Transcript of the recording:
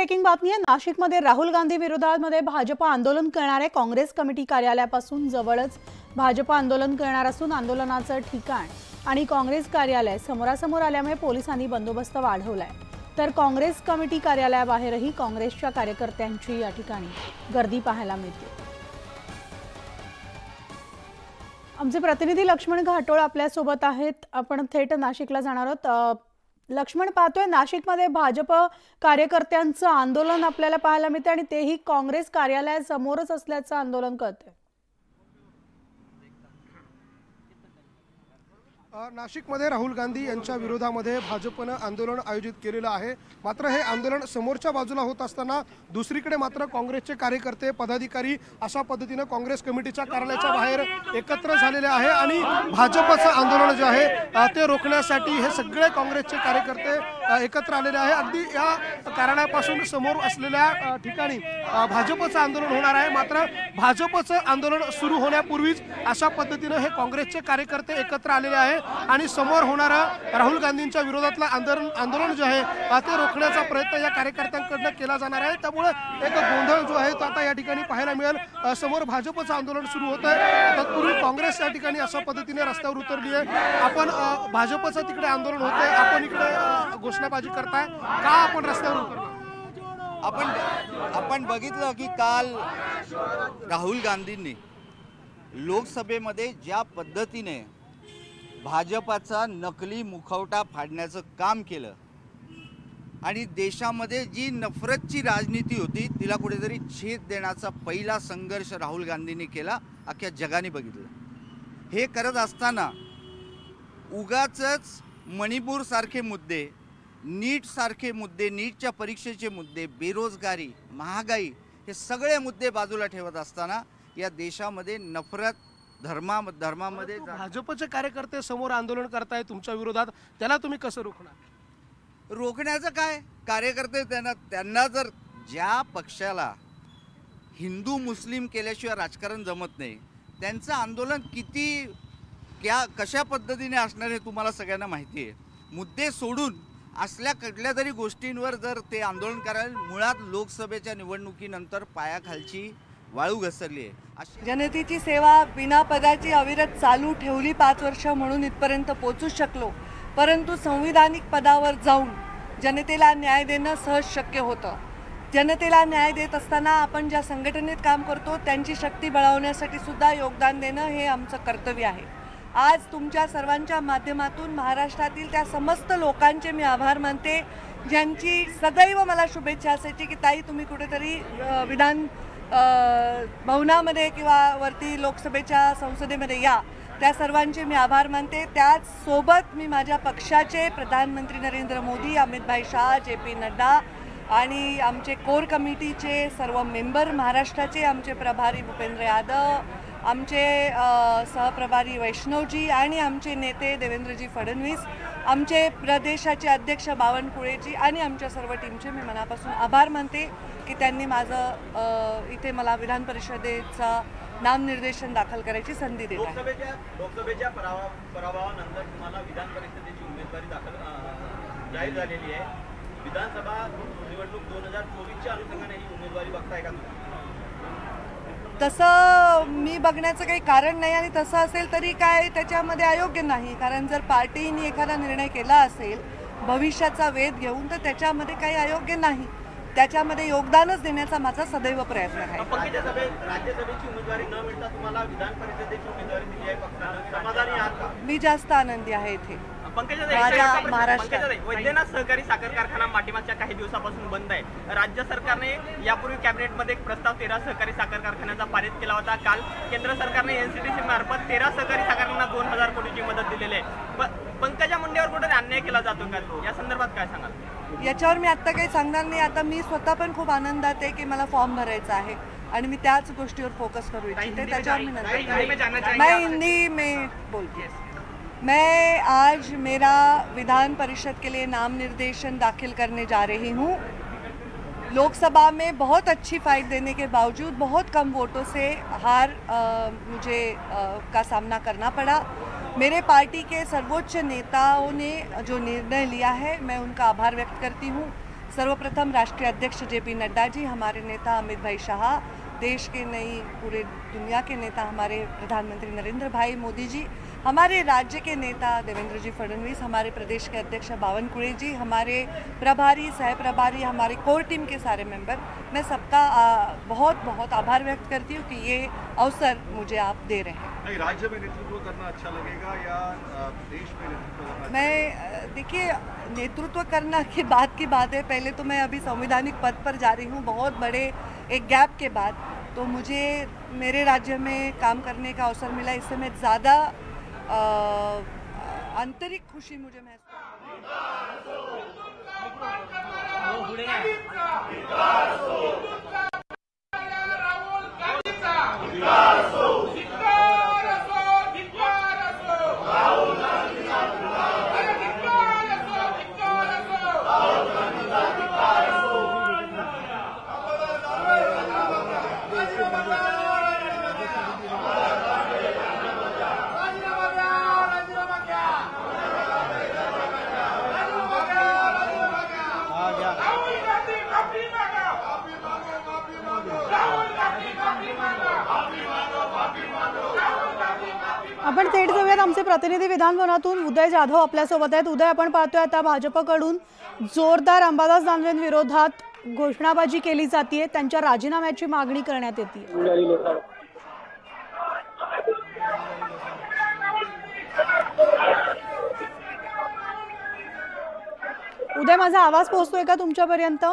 Breaking बातमी आहे। नाशिकमध्ये राहुल गांधी विरोधात भाजप आंदोलन करणारे काँग्रेस कमिटी कार्यालयापासून जवळच भाजप आंदोलन करणार असून आंदोलनाचं ठिकाण आणि काँग्रेस कार्यालय समोरासमोर आल्यामुळे पोलिसांनी बंदोबस्त वाढवलाय। तर काँग्रेस कमिटी कार्यालयाबाहेरही काँग्रेसच्या कार्यकर्त्यांची या ठिकाणी गर्दी पाहायला मिळते। आमचे प्रतिनिधी लक्ष्मण घाटोळ आपल्या सोबत आहेत। आपण थेट नाशिकला जाणार आहोत। लक्ष्मण, पाहतोय नाशिकमध्ये भाजप कार्यकर्त्यांचं आंदोलन आपल्याला पाहायला मिळते आणि तेही काँग्रेस कार्यालयासमोरच असल्याचं आंदोलन करते। नाशिकमध्ये राहुल गांधी यांच्या विरोधामध्ये भाजपनं आंदोलन आयोजित केलेलं आहे। मात्र हे आंदोलन समोरच्या बाजूला होत असताना दुसरीकडे मात्र काँग्रेसचे कार्यकर्ते पदाधिकारी अशा पद्धतीने काँग्रेस कमिटीच्या कार्यालयाच्या बाहेर एकत्र झालेले आहे आणि भाजपचं आंदोलन जे आहे ते रोखण्यासाठी हे सगळे काँग्रेसचे कार्यकर्ते एकत्र आलेले आहे। अगदी या कार्यालयापासून समोर असलेल्या ठिकाणी भाजपचं आंदोलन होणार आहे। मात्र भाजपचं आंदोलन सुरू होण्यापूर्वीच अशा पद्धतीने हे काँग्रेसचे कार्यकर्ते एकत्र आलेले आहे आणि समोर होणारा राहुल गांधींच्या विरोधातला आंदोलन जे आहे ते रोखण्याचा प्रयत्न या कार्यकर्त्यांकडून केला जाणार आहे। त्यामुळे एक गोंधळ जो आहे तो आता या ठिकाणी पाहायला मिळेल। समोर भाजपचं आंदोलन सुरू होत आहे, तत्पूर्वी काँग्रेस या ठिकाणी अशा पद्धतीने रस्त्यावर उतरली आहे। आपण भाजपचं तिकडे आंदोलन होतंय, आपण इकडे घोषणाबाजी करताय का? आपण रस्त्यावर उतरलो। आपण बघितलं की काल राहुल गांधींनी लोकसभेमध्ये ज्या पद्धतीने भाजपाचा नकली मुखवटा फाडण्याचं काम केलं आणि देशामध्ये जी नफरतची राजनीती होती तिला कुठेतरी छेद देण्याचा पहिला संघर्ष राहुल गांधींनी केला, अख्ख्या जगाने बघितलं। हे करत असताना उगाचच मणिपूर सारखे मुद्दे, नीट सारखे मुद्दे, नीटच्या परीक्षेचे मुद्दे, बेरोजगारी, महागाई हे सगळे मुद्दे बाजूला ठेवत असताना या देशामध्ये नफरत धर्मामध्ये भाजपचे कार्यकर्ते समोर आंदोलन करताय तुमच्या विरोधात, त्याला तुम्ही कसं रोखणार? रोखण्याचं काय? कार्यकर्ते त्यांना जर ज्या पक्षाला हिंदू मुस्लिम केल्याशिवाय राजकारण जमत नाही त्यांचं आंदोलन कशा पद्धतीने असणार हे तुम्हाला सगळ्यांना माहिती आहे। मुद्दे सोडून असल्या कुठल्या तरी गोष्टींवर जर ते आंदोलन करायला, मुळात लोकसभेच्या निवडणुकीनंतर पायाखालची वाळू घसरली आहे। जनतेची सेवा बिना पदाची अविरत चालू ठेवली 5 वर्ष म्हणून इथपर्यंत पोहोचू शकलो, परंतु संविधानिक पदावर जाऊन जनतेला न्याय देणं सहज शक्य होतं। जनतेला न्याय देत असताना आपण ज्या संघटनेत काम करतो त्यांची शक्ती बळावण्यासाठी सुद्धा योगदान देणं हे आमचं कर्तव्य आहे। आज तुमच्या सर्वांच्या माध्यमातून महाराष्ट्रातील त्या समस्त लोकांचे मी आभार मानते ज्यांची सदैव मला शुभेच्छा असायची की ताई तुम्ही कुठेतरी विधान भवनामध्ये किंवा वरती लोकसभेच्या संसदेमध्ये या। त्या सर्वांचे मी आभार मानते। त्याच सोबत मी माझ्या पक्षाचे प्रधानमंत्री नरेंद्र मोदी, अमित भाई शाह, JP नड्डा आणि आमचे कोर कमिटीचे सर्व मेंबर महाराष्ट्राचे, आमचे प्रभारी भूपेंद्र यादव, आमचे सहप्रभारी वैष्णवजी आणि आमचे नेते देवेंद्रजी फडणवीस, आमचे प्रदेशाचे अध्यक्ष बावनकुळेजी आणि आमच्या सर्व टीमचे मी मनापासून आभार मानते की त्यांनी माझं इथे मला विधान परिषदेचा नामनिर्देशन दाखल करायची संधी दिली आहे। लोकसभेच्या पराभवानंतर तुम्हाला विधान परिषदेची उमेदवारी जाहीर झालेली आहे। विधानसभा निवडणूक 2024च्या अनुषंगाने ही उमेदवारी बघताय का? तसं मी बघण्याचं काही कारण नाही आणि तसं असेल तरी काय त्याच्यामध्ये अयोग्य नाही, कारण जर पार्टीने एखादा निर्णय केला असेल भविष्याचा वेध घेऊन तर त्याच्यामध्ये काही अयोग्य नाही, त्याच्यामध्ये योगदानच देण्याचा माझा सदैव प्रयत्न आहे। राज्यसभेची उमेदवारी न मिळता तुम्हाला विधान परिषदेची उमेदवारी दिली आहे पक्षाने, समाधानी आहात का? मी जास्त आनंदी आहे इथे। वैद्यनाथ सहकारी साखर कारखाना पाठीमागच्या काही दिवसापासून बंद आहे। राज्य सरकारने यापूर्वी कॅबिनेटमध्ये एक प्रस्ताव 13 सहकारी साखर कारखान्यांचा पारित केला होता। काल केंद्र सरकारने NCDC मार्फत 13 सहकारी साखर कारखान्यांना 2000 कोटीची मदत दिलेली आहे। पंकजा मुंडेवर कुठे अन्याय केला जातो का? या संदर्भात काय सांगाल? याच्यावर मी आता काही सांगणार नाही। आता मी स्वतः पण खूप आनंदात आहे की मला फॉर्म भरायचा आहे आणि मी त्याच गोष्टीवर फोकस करू इच्छिते। त्याच्यावर मी मैं हिंदी में बोलती हूँ। मैं आज मेरा विधान परिषद के लिए नाम निर्देशन दाखिल करने जा रही हूँ। लोकसभा में बहुत अच्छी फाइट देने के बावजूद बहुत कम वोटों से हार मुझे का सामना करना पड़ा। मेरे पार्टी के सर्वोच्च नेताओं ने जो निर्णय लिया है मैं उनका आभार व्यक्त करती हूँ। सर्वप्रथम राष्ट्रीय अध्यक्ष JP नड्डा जी, हमारे नेता अमित भाई शाह, देश के नहीं पूरे दुनिया के नेता हमारे प्रधानमंत्री नरेंद्र भाई मोदी जी, हमारे राज्य के नेता देवेंद्र जी फडणवीस, हमारे प्रदेश के अध्यक्ष बावनकुळे जी, हमारे प्रभारी सह प्रभारी, हमारी कोर टीम के सारे मेंबर, मैं सबका बहुत बहुत आभार व्यक्त करती हूँ कि ये अवसर मुझे आप दे रहे हैं। नहीं, राज्य में नेतृत्व करना अच्छा लगेगा या देश में नेतृत्व करना? मैं देखिए, नेतृत्व करना की बात है। पहले तो मैं अभी संवैधानिक पद पर जा रही हूँ, बहुत बड़े एक गैप के बाद, तो मुझे मेरे राज्य में काम करने का अवसर मिला, इससे मैं ज़्यादा आंतरिक खुशी मुझे आपण थेट जाऊयात आमचे प्रतिनिधी विधान भवनातून उदय जाधव आपल्यासोबत आहेत। उदय, आपण पाहतोय आता भाजपकडून जोरदार अंबादास दानवेंविरोधात घोषणाबाजी केली जाते, त्यांच्या राजीनाम्याची मागणी करण्यात येते। उदय, माझा आवाज पोहोचतोय का तुमच्यापर्यंत?